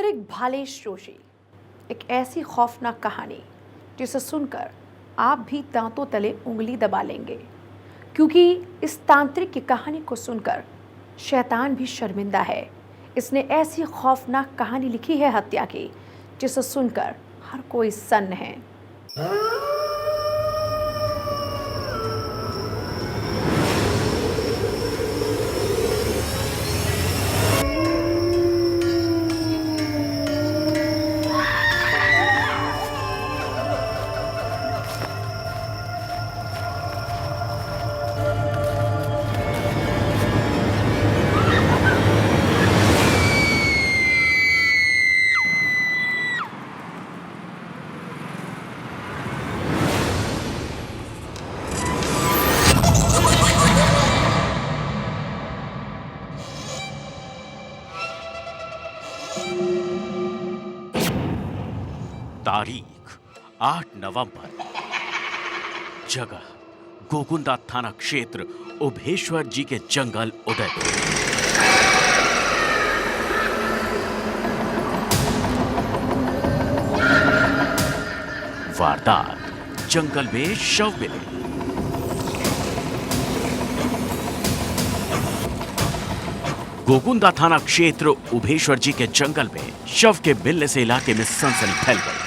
तांत्रिक भालेश जोशी, एक ऐसी खौफनाक कहानी जिसे सुनकर आप भी दांतों तले उंगली दबा लेंगे, क्योंकि इस तांत्रिक की कहानी को सुनकर शैतान भी शर्मिंदा है। इसने ऐसी खौफनाक कहानी लिखी है हत्या की, जिसे सुनकर हर कोई सन्न है। तारीख 8 नवंबर, जगह गोकुंदा थाना क्षेत्र, उभेश्वर जी के जंगल, उदयपुर। वारदात, जंगल में शव मिले। गोकुंदा थाना क्षेत्र, उभेश्वर जी के जंगल में शव के मिलने से इलाके में सनसनी फैल गई।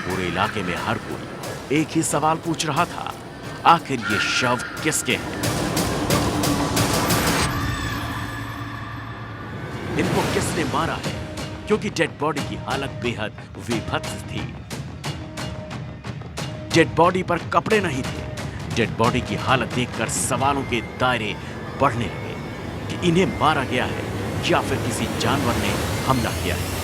पूरे इलाके में हर कोई एक ही सवाल पूछ रहा था, आखिर ये शव किसके हैं? इनको किसने मारा है? क्योंकि डेड बॉडी की हालत बेहद विभत्स थी। डेड बॉडी पर कपड़े नहीं थे। डेड बॉडी की हालत देखकर सवालों के दायरे बढ़ने लगे कि इन्हें मारा गया है या फिर किसी जानवर ने हमला किया है।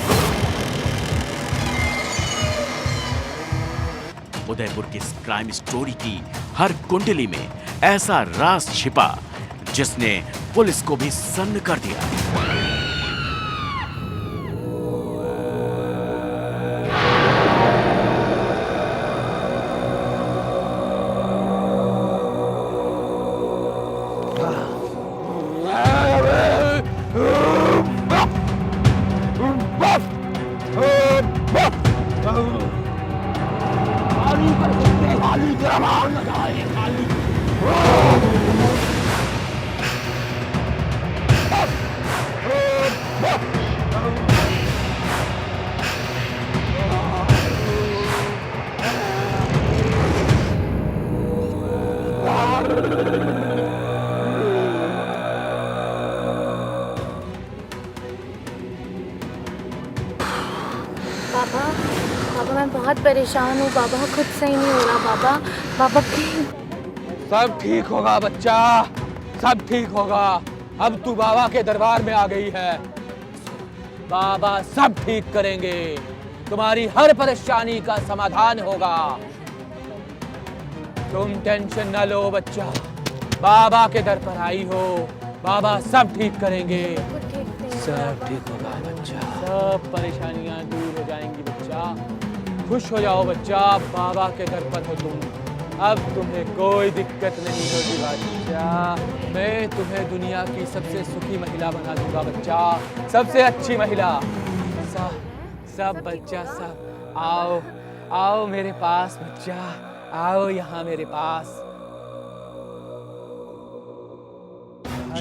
उदयपुर की इस क्राइम स्टोरी की हर कुंडली में ऐसा राज छिपा जिसने पुलिस को भी सन्न कर दिया। बाबा, बाबा मैं बहुत परेशान हूँ बाबा, खुद सही नहीं हो रहा बाबा। बाबा प्लीज। सब ठीक होगा बच्चा, सब ठीक होगा। अब तू बाबा के दरबार में आ गई है। बाबा सब ठीक करेंगे, तुम्हारी हर परेशानी का समाधान होगा। तुम टेंशन न लो बच्चा, बाबा के दर पर आई हो, बाबा सब ठीक करेंगे। सब ठीक होगा बच्चा, सब परेशानियां दूर हो जाएंगी बच्चा। खुश हो जाओ बच्चा, बाबा के दर पर हो तुम। अब तुम्हें कोई दिक्कत नहीं होगी बच्चा। मैं तुम्हें दुनिया की सबसे सुखी महिला बना दूंगा बच्चा, सबसे अच्छी महिला। सब बच्चा सब आओ, आओ मेरे पास बच्चा, आओ यहाँ मेरे पास।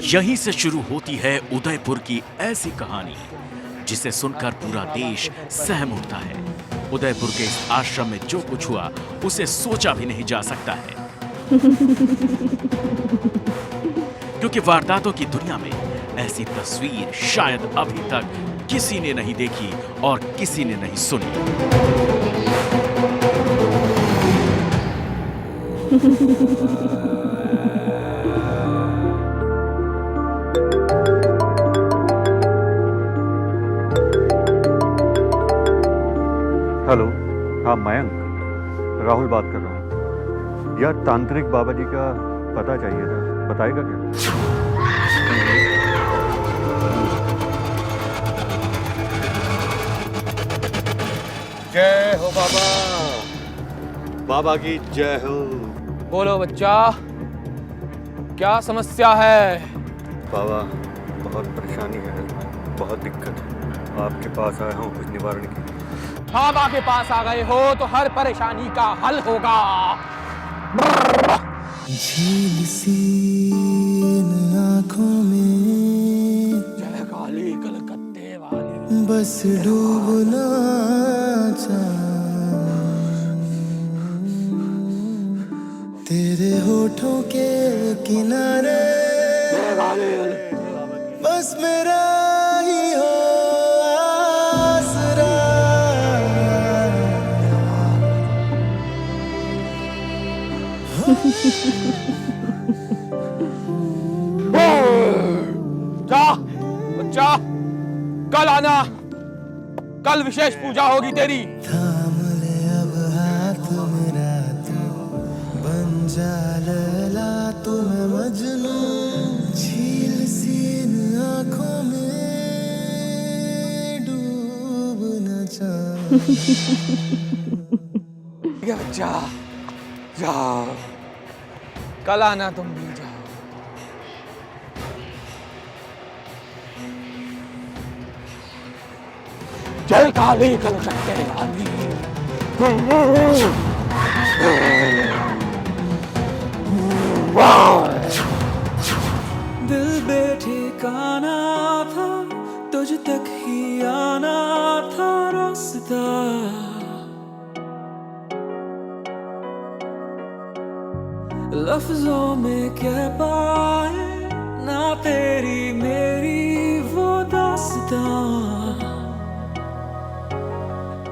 यहीं से शुरू होती है उदयपुर की ऐसी कहानी जिसे सुनकर पूरा देश सहम उठता है। उदयपुर के इस आश्रम में जो कुछ हुआ उसे सोचा भी नहीं जा सकता है, क्योंकि वारदातों की दुनिया में ऐसी तस्वीर शायद अभी तक किसी ने नहीं देखी और किसी ने नहीं सुनी। हेलो, हाँ मयंक, राहुल बात कर रहा हूँ। यार तांत्रिक बाबा जी का पता चाहिए था, बताएगा क्या? जय हो बाबा, बाबा की जय हो। बोलो बच्चा, क्या समस्या है? बाबा बहुत परेशानी है, बहुत दिक्कत है। आपके पास आया हूँ कुछ निवारण के लिए। बाबा के पास आ गए हो तो हर परेशानी का हल होगा। झील सी इन आँखों में जय काली कलकत्ते वाली, बस डूबना चाहूं, तेरे होठों के किनारे बस मेरा ही हो आसरा। जा बच्चा, कल आना, कल विशेष पूजा होगी तेरी। थाम ले अब हाथ मेरा तू, बन जा लैला तू मैं मजनू, झील सी इन आँखों में डूबना चाहूं। ठीक है बच्चा, जाओ, कल आना तुम भी जाओ। जय काली कलकत्ते वाली। दिल बेठिकाना था, तुझ तक ही आना था रास्ता, लफ्जों में कह पाए ना तेरी मेरी वो दास्तां।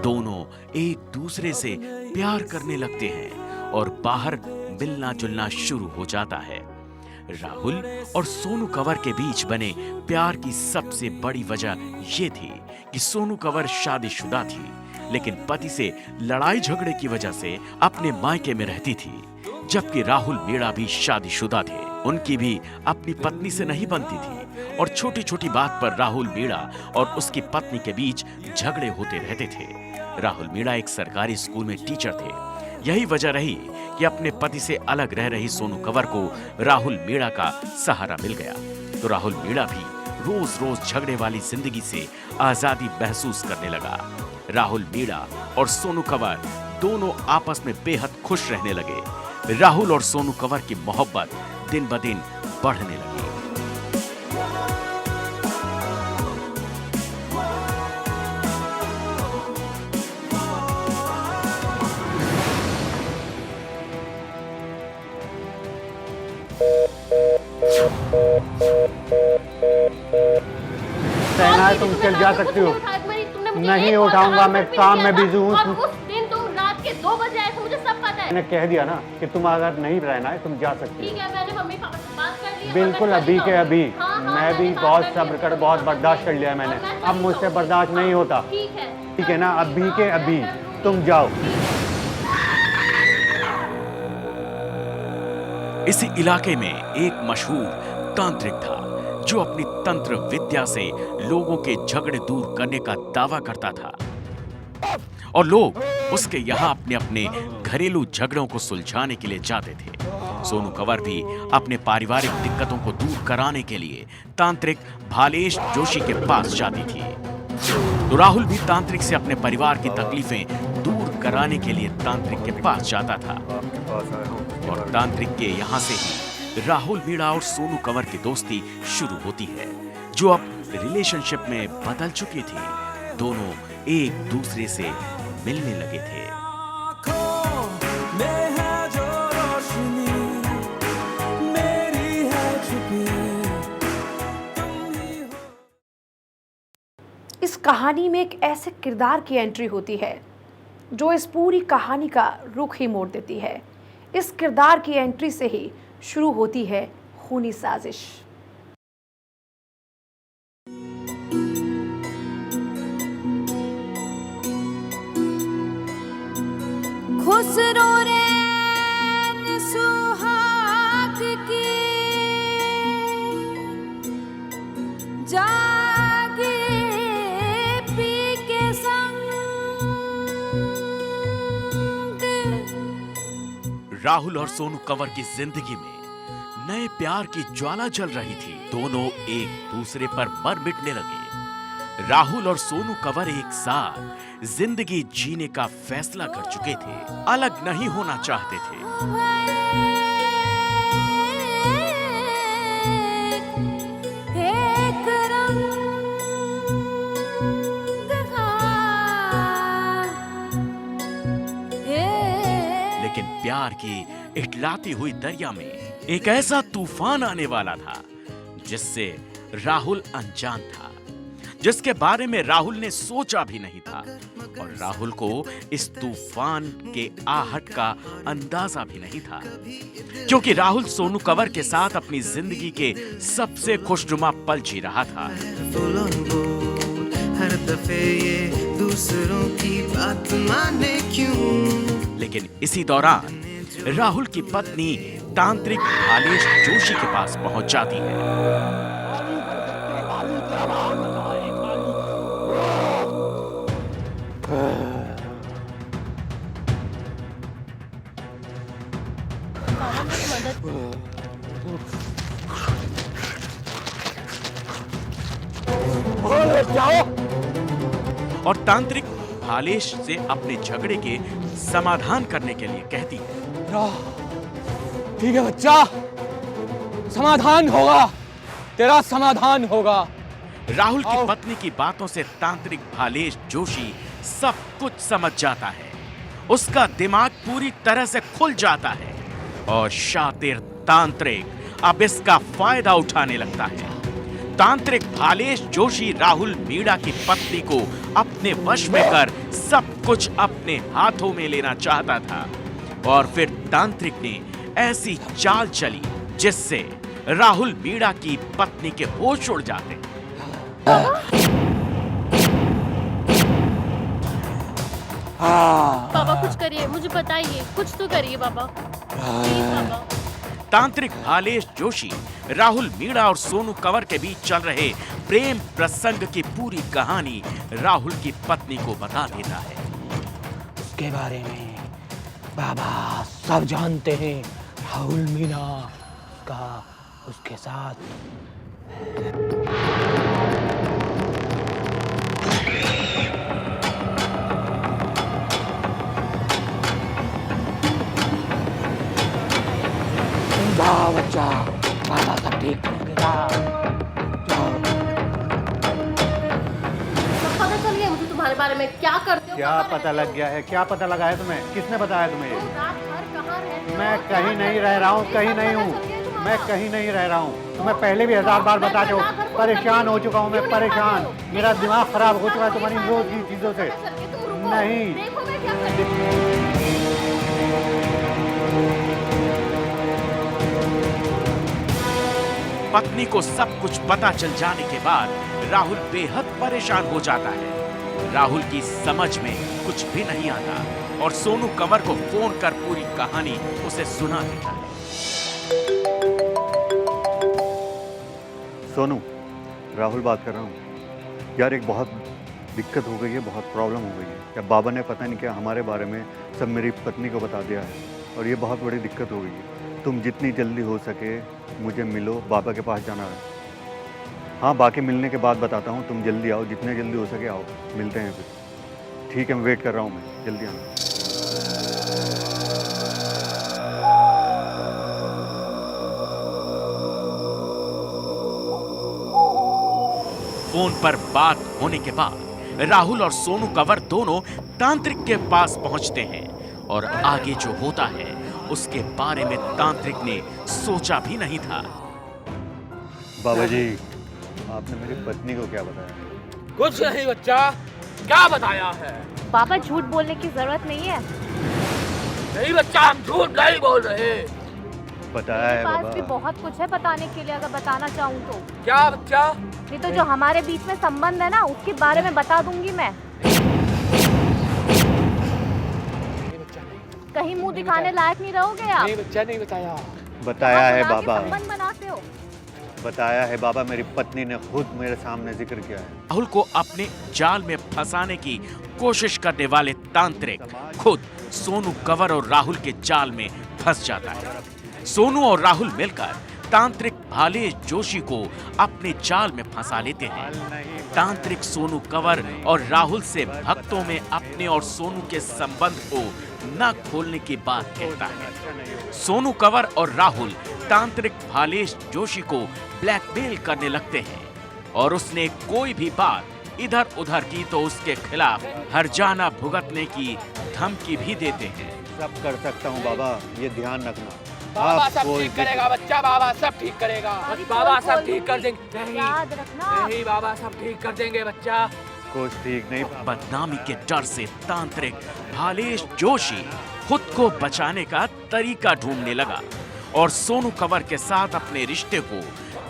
दोनों एक दूसरे से प्यार करने लगते हैं और बाहर मिलना जुलना शुरू हो जाता है। राहुल और सोनू कंवर के बीच बने प्यार की सबसे बड़ी वजह यह थी कि सोनू कंवर शादीशुदा थी, लेकिन पति से लड़ाई झगड़े की वजह से अपने मायके में रहती थी, जबकि राहुल मीणा भी शादीशुदा थे। उनकी भी अपनी पत्नी से नहीं बनती थी और छोटी छोटी बात पर राहुल मीणा और उसकी पत्नी के बीच झगड़े होते रहते थे। राहुल मीणा एक सरकारी स्कूल में टीचर थे। यही वजह रही कि अपने पति से अलग रह रही सोनू कंवर को राहुल मीणा का सहारा मिल गया, तो राहुल मीणा भी रोज रोज झगड़े वाली जिंदगी से आजादी महसूस करने लगा। राहुल मीणा और सोनू कंवर दोनों आपस में बेहद खुश रहने लगे। राहुल और सोनू कंवर की मोहब्बत दिन ब दिन बढ़ने लगी। कहना है तुम चल जा सकती हो। नहीं उठाऊंगा, मैं काम में बिजी हूँ। उस दिन तुम रात के 2 बजे आए थे, मुझे सब पता है। मैंने कह दिया ना कि तुम अगर नहीं रहना है तुम जा सकती ठीक है, मैंने मम्मी पापा से बात कर ली है। बिल्कुल, और मैं अभी चली के जाऊंगी। अभी। हाँ, मैं भी मैंने बहुत बात सब्र कर कर ली। बहुत बर्दाश्त कर लिया और मैंने, मैं अब चली मुझसे जाऊंगी। बर्दाश्त नहीं होता। ठीक है ना, अभी के अभी तुम जाओ। इस इलाके में एक मशहूर तांत्रिक था जो अपनी तंत्र विद्या से लोगों के झगड़े दूर करने का दावा करता था और लोग उसके यहाँ अपने अपने घरेलू झगड़ों को सुलझाने के लिए जाते थे। सोनू कंवर भी अपने पारिवारिक दिक्कतों को दूर कराने के लिए तांत्रिक भालेश जोशी के पास जाती थी, तो राहुल भी तांत्रिक से अपने परिवार की तकलीफें दूर कराने के लिए तांत्रिक के पास जाता था। आपके पास आया हूँ कुछ और निवारण तांत्रिक के यहाँ से ही राहुल मीणा और सोनू कंवर की दोस्ती शुरू होती है, जो अब रिलेशनशिप में बदल चुकी थी। दोनों एक दूसरे से मिलने लगे थे। में है जो रोशनी मेरी है छुपी, तुम ही हो। इस कहानी में एक ऐसे किरदार की एंट्री होती है जो इस पूरी कहानी का रुख ही मोड़ देती है। इस किरदार की एंट्री से ही शुरू होती है खूनी साजिश। खुसरो रैन सुहाग की जागे पी के संग। राहुल और सोनू कंवर की जिंदगी में नए प्यार की ज्वाला जल रही थी। दोनों एक दूसरे पर मर मिटने लगे। राहुल और सोनू कंवर एक साथ जिंदगी जीने का फैसला कर चुके थे, अलग नहीं होना चाहते थे। लेकिन प्यार की इटलाती हुई दरिया में एक ऐसा तूफान आने वाला था जिससे राहुल अनजान था, जिसके बारे में राहुल ने सोचा भी नहीं था, और राहुल को इस तूफान के आहट का अंदाजा भी नहीं था, क्योंकि राहुल सोनू कंवर के साथ अपनी जिंदगी के सबसे खुशनुमा पल जी रहा था। हर दफे ये दूसरों की बात माने क्यों। लेकिन इसी दौरान राहुल की पत्नी तांत्रिक भालेश जोशी के पास पहुंच जाती है। और तांत्रिक भालेश से अपने झगड़े के समाधान करने के लिए कहती है। ठीक है बच्चा, समाधान होगा, तेरा समाधान होगा। राहुल की पत्नी की बातों से तांत्रिक भालेश जोशी सब कुछ समझ जाता है, उसका दिमाग पूरी तरह से खुल जाता है और शातिर तांत्रिक अब इसका फायदा उठाने लगता है। तांत्रिक भालेश जोशी राहुल मीणा की पत्नी को अपने वश में कर सब कुछ अपने हाथों में लेना चाहता था, और फिर तांत्रिक ने ऐसी चाल चली जिससे राहुल मीणा की पत्नी के होश उड़ जाते। पापा कुछ करिए, मुझे बताइए, कुछ तो करिए पापा, प्लीज पापा। तांत्रिक भालेश जोशी राहुल मीणा और सोनू कंवर के बीच चल रहे प्रेम प्रसंग की पूरी कहानी राहुल की पत्नी को बता देता है। उसके बारे में बाबा सब जानते हैं। राहुल मीणा का उसके साथ जाओ बच्चा, बाबा सब ठीक करेंगे। जाओ। पता चल गया मुझे तुम्हारे बारे में, क्या करते हो? क्या पता लग गया है? क्या पता लगा है तुम्हें? किसने बताया तुम्हें ये? रात भर कहाँ रहते हो? मैं कहीं नहीं रह रहा हूँ, कहीं नहीं हूँ, मैं कहीं नहीं रह रहा हूँ। तुम्हें पहले भी 1000 बार बता दो, परेशान हो चुका हूँ मैं, परेशान। मेरा दिमाग खराब हो चुका है तुम्हारी रोज की चीजों से। नहीं, देखो मैं क्या करती पत्नी को सब कुछ पता चल जाने के बाद राहुल बेहद परेशान हो जाता है। राहुल की समझ में कुछ भी नहीं आता और सोनू कंवर को फोन कर पूरी कहानी उसे सुना देता है। सोनू, राहुल बात कर रहा हूँ। यार एक बहुत दिक्कत हो गई है, बहुत प्रॉब्लम हो गई है। या बाबा ने पता नहीं क्या हमारे बारे में सब मेरी पत्नी को बता दिया है, और ये बहुत बड़ी दिक्कत हो गई है। तुम जितनी जल्दी हो सके मुझे मिलो, बाबा के पास जाना है। हाँ, बाकी मिलने के बाद बताता हूँ, तुम जल्दी आओ, जितने जल्दी हो सके आओ, मिलते हैं फिर। ठीक है, मैं वेट कर रहा हूँ, मैं जल्दी आना। फोन पर बात होने के बाद राहुल और सोनू कंवर दोनों तांत्रिक के पास पहुंचते हैं, और आगे जो होता है उसके बारे में तांत्रिक ने सोचा भी नहीं था। बाबा जी, आपने मेरी पत्नी को क्या बताया? कुछ नहीं बच्चा, क्या बताया है? पापा झूठ बोलने की जरूरत नहीं है। नहीं बच्चा, हम झूठ नहीं बोल रहे। बताया है पास भी बाबा। बहुत कुछ है बताने के लिए, अगर बताना चाहूँ तो। क्या बच्चा? नहीं तो जो हमारे बीच में संबंध है ना, उसके बारे में बता दूंगी मैं। कहीं मुंह दिखाने लायक नहीं रहोगे आप। नहीं बच्चा, नहीं बताया। बताया है आप बाबा, संबंध बनाते हो। बताया है बाबा, मेरी पत्नी ने खुद मेरे सामने जिक्र किया है। राहुल को अपने जाल में फंसाने की कोशिश करने वाले तांत्रिक खुद सोनू कंवर और राहुल के जाल में फंस जाता है। सोनू और राहुल मिलकर तांत्रिक भालेश जोशी को अपने जाल में फंसा लेते हैं। तांत्रिक सोनू कंवर और राहुल से भक्तों में अपने और सोनू के संबंध को न खोलने की बात कहता है। सोनू कंवर और राहुल तांत्रिक भालेश जोशी को ब्लैकमेल करने लगते हैं और उसने कोई भी बात इधर उधर की तो उसके खिलाफ हर्जाना भुगतने की धमकी भी देते हैं। सब कर सकता हूँ बाबा, ये ध्यान रखना। बाबा आप सब कोई ठीक करेगा बच्चा, बाबा सब ठीक करेगा, बाबा सब ठीक कर देंगे। याद रखना। नहीं बाबा सब ठीक कर देंगे बच्चा। कुछ ठीक नहीं। बदनामी के डर से तांत्रिक भालेश जोशी खुद को बचाने का तरीका ढूंढने लगा और सोनू कंवर के साथ अपने रिश्ते को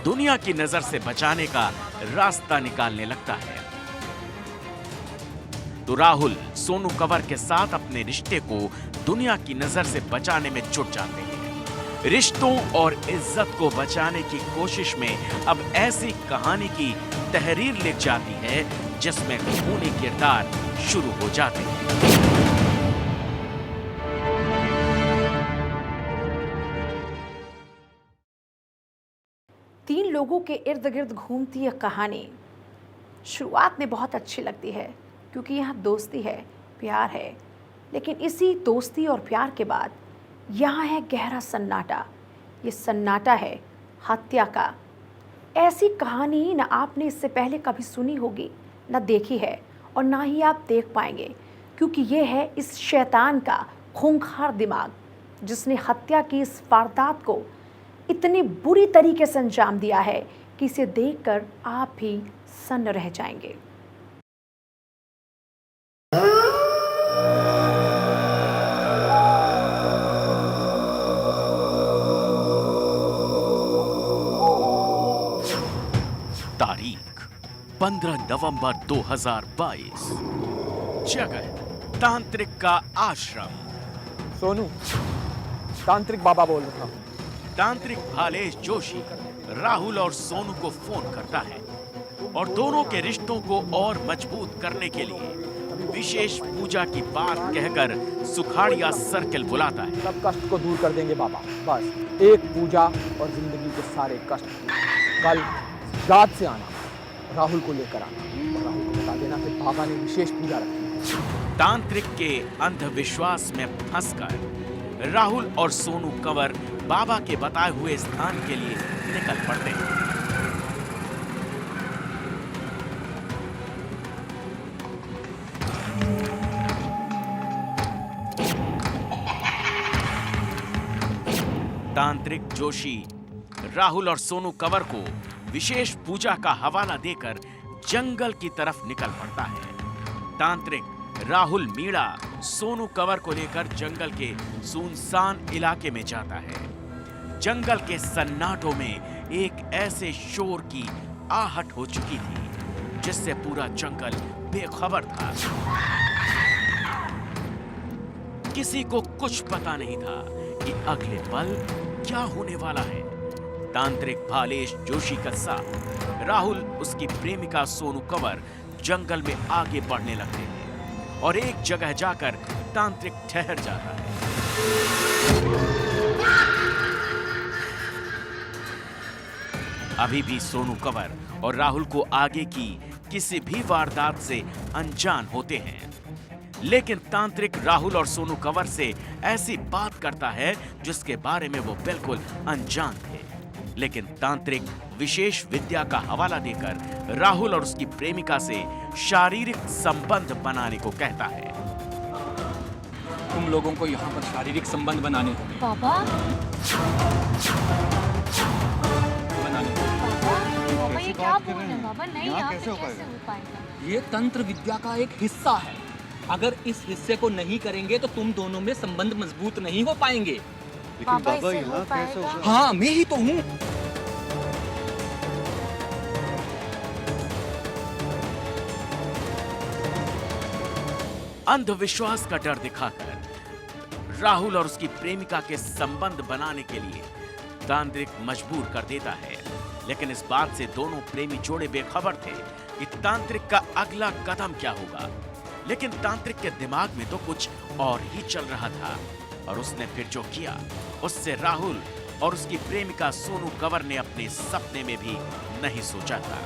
दुनिया की नजर से बचाने का रास्ता निकालने लगता है। तो राहुल सोनू कंवर के साथ अपने रिश्ते को दुनिया की नजर से बचाने में जुट जाते हैं। रिश्तों और इज्जत को बचाने की कोशिश में अब ऐसी कहानी की तहरीर लिख जाती है जिसमें खूनी किरदार शुरू हो जाते हैं। तीन लोगों के इर्द गिर्द घूमती यह कहानी शुरुआत में बहुत अच्छी लगती है क्योंकि यहाँ दोस्ती है, प्यार है, लेकिन इसी दोस्ती और प्यार के बाद यहाँ है गहरा सन्नाटा। ये सन्नाटा है हत्या का। ऐसी कहानी न आपने इससे पहले कभी सुनी होगी, न देखी है और ना ही आप देख पाएंगे, क्योंकि ये है इस शैतान का खूंखार दिमाग जिसने हत्या की इस वारदात को इतनी बुरी तरीके से अंजाम दिया है कि इसे देखकर आप भी सन्न रह जाएंगे। तारीख 15 नवंबर 2022। जगह तांत्रिक का आश्रम। सोनू, तांत्रिक बाबा बोल रहा हूँ। तांत्रिक भालेश जोशी राहुल और सोनू को फोन करता है और दोनों के रिश्तों को और मजबूत करने के लिए विशेष पूजा की बात कहकर सुखाड़िया सर्किल बुलाता है। सब कष्ट को दूर कर देंगे बाबा, बस एक पूजा और जिंदगी के सारे कष्ट। कल रात से आना, राहुल को लेकर आना और राहुल को बता देना कि बाबा ने विशेष पूजा रखी है। तांत्रिक के अंधविश्वास में फंसकर राहुल और सोनू कंवर बाबा के बताए हुए स्थान के लिए निकल पड़ते हैं। तांत्रिक जोशी राहुल और सोनू कंवर को विशेष पूजा का हवाला देकर जंगल की तरफ निकल पड़ता है। तांत्रिक राहुल मीणा सोनू कंवर को लेकर जंगल के सुनसान इलाके में जाता है। जंगल के सन्नाटों में एक ऐसे शोर की आहट हो चुकी थी जिससे पूरा जंगल बेखबर था। किसी को कुछ पता नहीं था कि अगले पल क्या होने वाला है। तांत्रिक भालेश जोशी का साथ राहुल, उसकी प्रेमिका सोनू कंवर जंगल में आगे बढ़ने लगते हैं और एक जगह जाकर तांत्रिक ठहर जाता है। अभी भी सोनू कंवर और राहुल को आगे की किसी भी वारदात से अनजान होते हैं, लेकिन तांत्रिक राहुल और सोनू कंवर से ऐसी बात करता है जिसके बारे में वो बिल्कुल अनजान थे। लेकिन तांत्रिक विशेष विद्या का हवाला देकर राहुल और उसकी प्रेमिका से शारीरिक संबंध बनाने को कहता है। तुम लोगों को यहाँ पर शारीरिक संबंध बनाने होंगे। बाबा, बाबा ये क्या बोल रहे हैं बाबा? नहीं, यहाँ पे कैसे हो पाएगा? ये तंत्र विद्या का एक हिस्सा है। अगर इस हिस्से को नहीं करेंगे तो तुम दोनों में संबंध मजबूत नहीं हो पाएंगे। लेकिन बाबा, बाबा इससे यहाँ हो कैसे पाएगा? होगा? हाँ, मैं ही तो हूँ। अंधविश्वास का डर दिखाकर राहुल और उसकी प्रेमिका के संबंध बनाने के लिए तांत्रिक मजबूर कर देता है, लेकिन इस बात से दोनों प्रेमी जोड़े बेखबर थे कि तांत्रिक का अगला कदम क्या होगा। लेकिन तांत्रिक के दिमाग में तो कुछ और ही चल रहा था और उसने फिर जो किया उससे राहुल और उसकी प्रेमिका सोनू कंवर ने अपने सपने में भी नहीं सोचा था।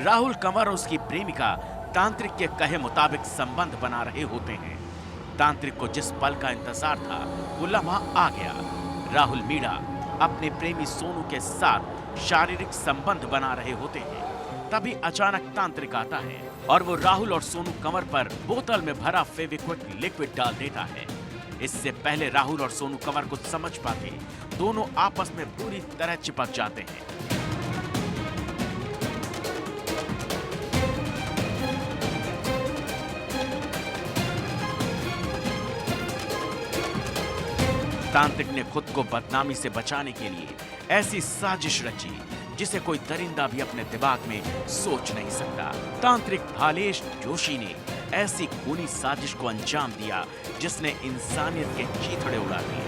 राहुल कंवर और उसकी प्रेमिका तांत्रिक के कहे मुताबिक संबंध बना रहे होते हैं। तांत्रिक को जिस पल का इंतजार था वो लम्हा आ गया। राहुल मीणा अपने प्रेमी सोनू के साथ शारीरिक संबंध बना रहे होते हैं। तभी अचानक तांत्रिक आता है और वो राहुल और सोनू कंवर पर बोतल में भरा फेविक्विक लिक्विड डाल देता है। इससे पहले राहुल और सोनू कंवर कुछ समझ पाते, दोनों आपस में पूरी तरह चिपक जाते हैं। तांत्रिक ने खुद को बदनामी से बचाने के लिए ऐसी साजिश रची जिसे कोई दरिंदा भी अपने दिमाग में सोच नहीं सकता। तांत्रिक भालेश जोशी ने ऐसी खूनी साजिश को अंजाम दिया जिसने इंसानियत के चीथड़े उड़ा दिए।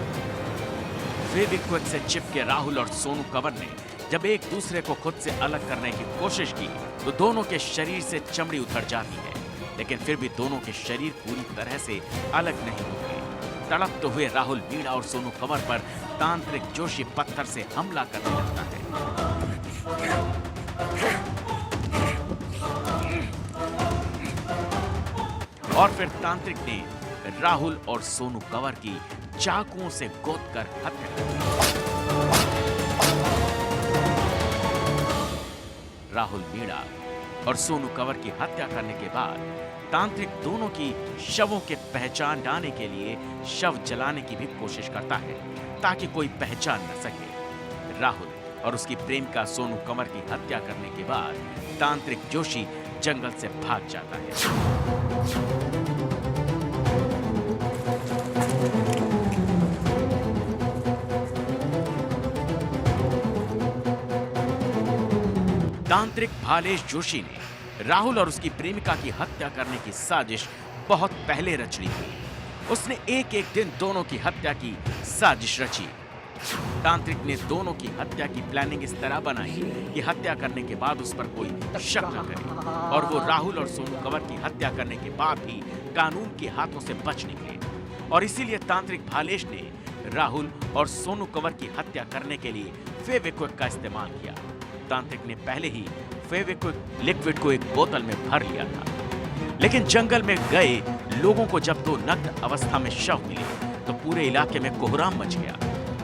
फेविक्विक से चिपके राहुल और सोनू कंवर ने जब एक दूसरे को खुद से अलग करने की कोशिश की तो दोनों के शरीर से चमड़ी उतर जाती है, लेकिन फिर भी दोनों के शरीर पूरी तरह से अलग नहीं होते। तड़पते हुए राहुल मीणा और सोनू कंवर पर तांत्रिक जोशी पत्थर से हमला करने लगता है। और फिर तांत्रिक ने राहुल और सोनू कंवर की चाकुओं से गोदकर हत्या कर दी। राहुल मीणा और सोनू कंवर की हत्या करने के बाद तांत्रिक दोनों की शवों के पहचान डालने के लिए शव जलाने की भी कोशिश करता है ताकि कोई पहचान न सके। राहुल और उसकी प्रेमिका सोनू कंवर की हत्या करने के बाद तांत्रिक जोशी जंगल से भाग जाता है। तांत्रिक भालेश जोशी ने राहुल और उसकी प्रेमिका की हत्या करने की साजिश बहुत पहले रच ली थी। उसने एक एक दिन दोनों की हत्या की साजिश रची। तांत्रिक ने दोनों की हत्या की प्लानिंग इस तरह बनाई कि हत्या करने के बाद उस पर कोई शक न करे और वो राहुल और सोनू कंवर की हत्या करने के बाद भी कानून के हाथों से बच निकले। और इसीलिए तांत्रिक भालेश ने राहुल और सोनू कंवर की हत्या करने के लिए फेविक्विक का इस्तेमाल किया। तांत्रिक ने पहले ही फेविक्विक लिक्विड को एक बोतल में भर लिया था, लेकिन जंगल में गए लोगों को जब दो नग्न अवस्था में शव मिले तो पूरे इलाके में कोहराम मच गया।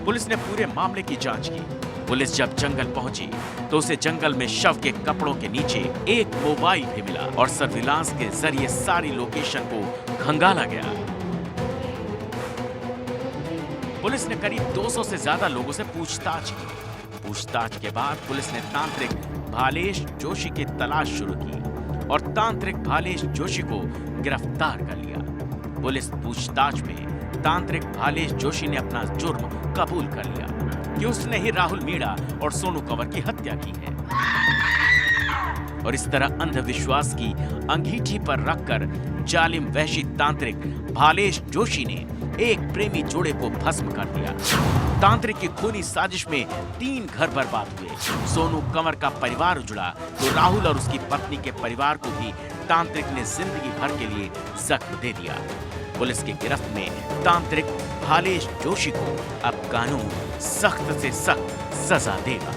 पुलिस ने पूरे मामले की जांच की। पुलिस जब जंगल पहुंची तो उसे जंगल में शव के कपड़ों के नीचे एक मोबाइल भी मिला और सर्विलांस के जरिए सारी लोकेशन को खंगाला गया। पुलिस ने करीब 200 से ज्यादा लोगों से पूछताछ की। पूछताछ के बाद पुलिस ने तांत्रिक भालेश जोशी की तलाश शुरू की और तांत्रिक भालेश जोशी को गिरफ्तार कर लिया। पुलिस पूछताछ में तांत्रिक भालेश जोशी ने अपना जुर्म कबूल कर लिया कि उसने ही राहुल मीणा और सोनू कंवर की हत्या की है। और इस तरह अंधविश्वास की अंगीठी पर रखकर जालिम वहशी तांत्रिक भालेश जोशी ने एक प्रेमी जोड़े को भस्म कर दिया। तांत्रिक की खूनी साजिश में 3 घर बर्बाद हुए। सोनू कंवर का परिवार उजड़ा तो राहुल और उसकी पत्नी के परिवार को भी तांत्रिक ने जिंदगी भर के लिए जख्म दे दिया। पुलिस की गिरफ्त में तांत्रिक भालेश जोशी को अब कानून सख्त से सख्त सजा देगा।